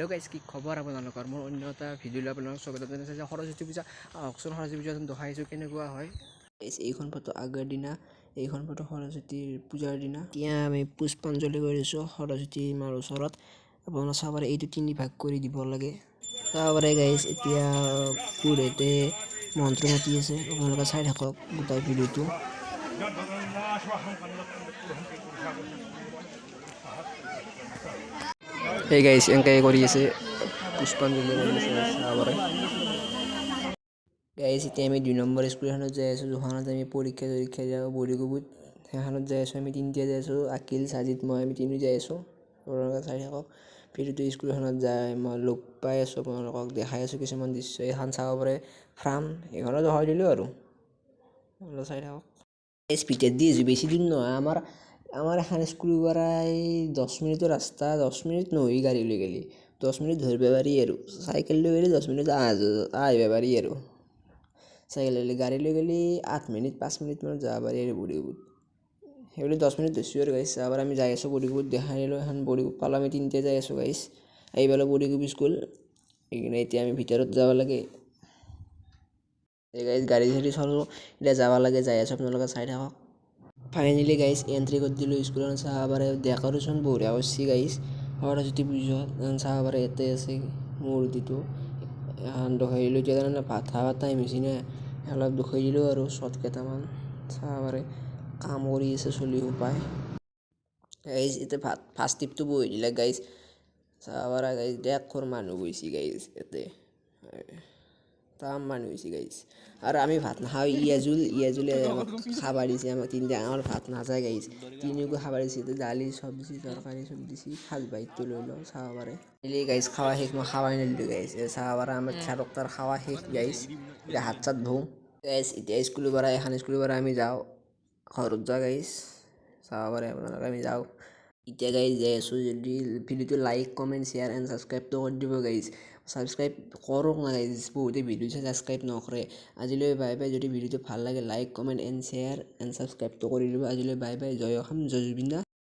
Hello' guys, কি খবৰ আপোনালোকৰ? মোৰ অন্য এটা ভিডিঅ'লৈ আপোনালোকক স্বাগতম জনাইছোঁ যে সৰস্বতী পূজা আহকচোন সৰস্বতী পূজা দেখাইছোঁ কেনেকুৱা হয়। এইখন ফটো আগৰ দিনা, এইখন ফটো সৰস্বতীৰ পূজাৰ দিনা। এতিয়া আমি পুষ্পাঞ্জলি কৰিছোঁ সৰস্বতী মাৰ ওচৰত। আপোনালোকে চাব পাৰে, এইটো 3 ভাগ কৰি দিব লাগে। চাব পাৰে গাইজ, এতিয়া পুৰোহিতে মন্ত্ৰ মাতি আছে, আপোনালোকে চাই থাকক গোটেই ভিডিঅ'টো। এই গাইজ এনেকৈ কৰি আছে, পুষ্পাঞ্জলি কৰি আছে, চাব পাৰে। গাইজ এতিয়া আমি 2 নম্বৰ স্কুলখনত যাই আছোঁ, যোনখনত আমি পৰীক্ষা যাওঁ বৰিগুবুত। সেইখনত যাই আছোঁ, আমি 3 যাই আছোঁ, আকিল সাজিদ মই আমি 3 যাই আছোঁ। আপোনালোকে চাই থাকক ভিডিঅ'টো। স্কুলখনত যাই মই লগ পাই আছোঁ, আপোনালোকক দেখাই আছোঁ কিছুমান দৃশ্য। এইখন চাব পাৰে ফাৰ্ম, এইখনো দেখাই দিলোঁ আৰু আপোনালোকে চাই থাকক। এই স্পীডত দি আছোঁ, বেছি দূৰ নহয়। আমাৰ এখন স্কুলৰ পৰা 10 মিনিটৰ ৰাস্তা, 10 মিনিট নহয় গাড়ী লৈ গ'লে 10 মিনিট ধৰিব পাৰি আৰু চাইকেল লৈ গ'লে 10 মিনিট আহিব পাৰি আৰু চাইকেল লৈ গাড়ী লৈ গ'লে 8 মিনিট 5 মিনিটমানত যাব পাৰি আৰু বৰিগুবুত। সেইবুলি 10 মিনিট ধৰিছোঁ আৰু গাইছ। আবাৰ আমি যাই আছোঁ বৰিগুবুত, দেখাই দিলোঁ এখন বৰিগুবুত পালোঁ। আমি 3 যাই আছোঁ গাইছ, আহি পালোঁ বৰিগুব স্কুল। এইকাৰণে এতিয়া আমি ভিতৰত যাব লাগে। এই গাইজ গাড়ী চাড়ী চলোঁ, এতিয়া যাব লাগে, যাই আছোঁ, আপোনালোকে চাই থাকক। ফাইনেলি গাইজ এণ্ট্ৰি কৰি দিলোঁ স্কুলখন। চাব পাৰে ডেক'ৰেশ্যন বঢ়িয়া কৰিছে গাইজ, সৰস্বতী পূজাত চাব পাৰে। ইয়াতে আছে মূৰ্তিটো, এখন দেখাই দিলোঁ। এতিয়া তাৰমানে ভাত খাব টাইম হৈছে না, অলপ দেখাই দিলোঁ আৰু শ্বৰ্ট কেইটামান। চাব পাৰে কাম কৰি আছে চলি সোপায় গাইজ। এতিয়া ফাৰ্ষ্ট টিপটো বহি দিলে গাইজ, চাব পাৰে গাইজ। দেখোৰ মানুহ গৈছে গাইজ, ইয়াতে তাম মানুহ হৈছে গাইজ। আৰু আমি ভাত নাখাওঁ, ইয়াজুলে আমাক খাব দিছে। আমাক 3 আমাৰ ভাত নাযায় গাইজ, 3কো খাব দিছে। দালি চব্জি তৰকাৰী চব দিছে, ফাৰ্ষ্ট বাইটটো লৈ লওঁ। চাব পাৰে গাইজ খাৱা শেষ, মই খাৱাই নিদিলোঁ গাইজ। চাব পাৰে আমাৰ চাৰকটাৰ খাৱা শেষ গাইজ। এতিয়া হাত চাত ধুওঁ গাইজ। এতিয়া স্কুলৰ পৰা এখন স্কুলৰ পৰা আমি যাওঁ ঘৰত যাওঁ গাইজ। চাব পাৰে আপোনালোকে, আমি যাওঁ এতিয়া গাইজ, যাই আছোঁ। যদি ভিডিঅ'টো লাইক কমেণ্ট শ্বেয়াৰ এণ্ড ছাবস্ক্ৰাইবটো কৰি দিব গাইজ। ছাবস্ক্ৰাইব কৰক না গাইজ, বহুতে ভিডিঅ' চাই ছাবস্ক্ৰাইব নকৰে। আজিলৈ বাই বাই। যদি ভিডিঅ'টো ভাল লাগে like comment and share and ছাবস্ক্ৰাইবটো কৰি দিব। আজিলৈ বাই বাই। জয় অসম, জয় জুবিন দা।